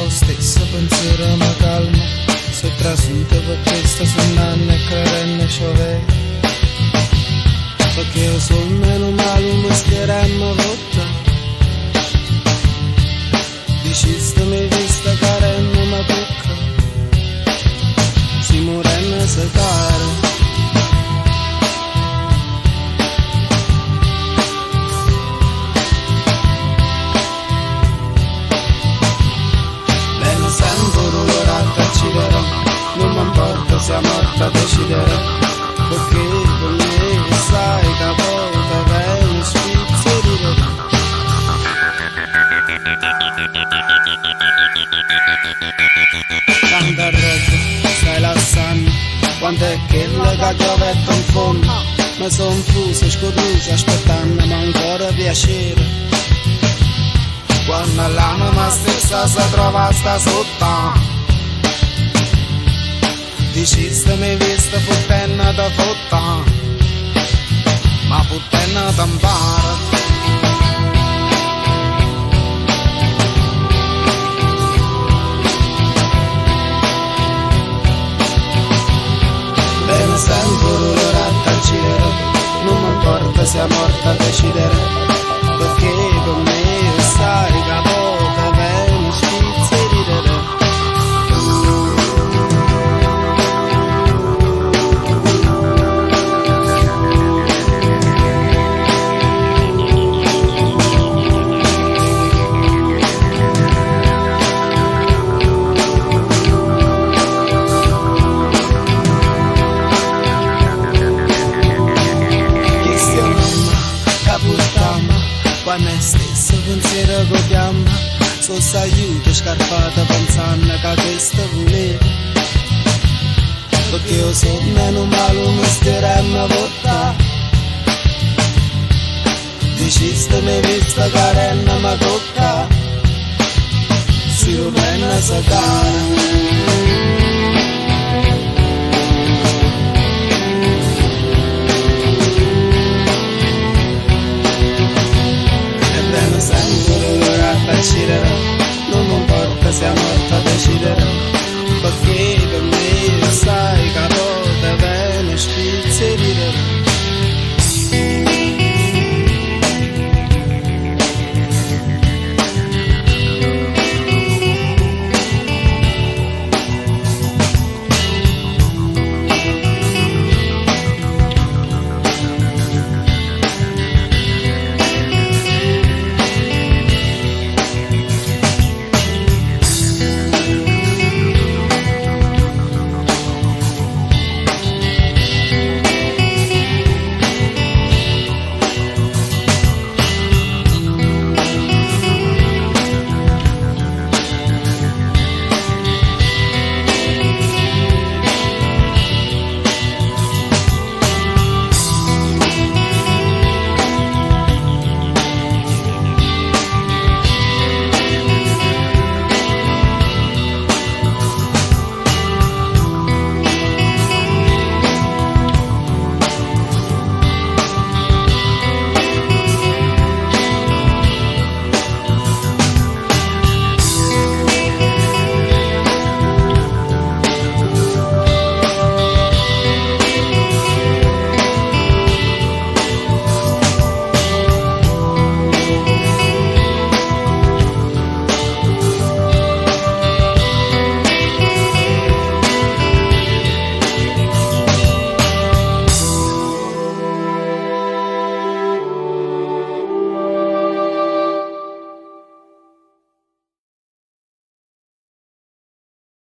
Stesso pensiero ma calmo, se trasuto per questa suonanna e crerenne ciove. Perché io sono meno male un mascheremmo rotta. Diciste mi vista carenna ma tocca, si morenne se caro. Non mi importa se è morta deciderò, perché con me sai capota vai spizzerire. Canta reggo, stai lassando, quando è che la cagiovetto in fondo? Mi son fuso, scorruso, aspettando ma ancora piacere. Quando l'anima stessa si trova sta sotto, diciste mi vista puttenna da fotta, ma puttenna d'ampara. Bene sento l'orata al cielo, non mi importa se è morta a decidere, perché con me stai capota bene spizzerire. Quando è stesso pensiero che chiama, so s'aiuta scarpata pensando che questo voleva. Perché io so meno male un mestiere votta. Diciste mi vista carenna ma tocca, si rumena sa cara.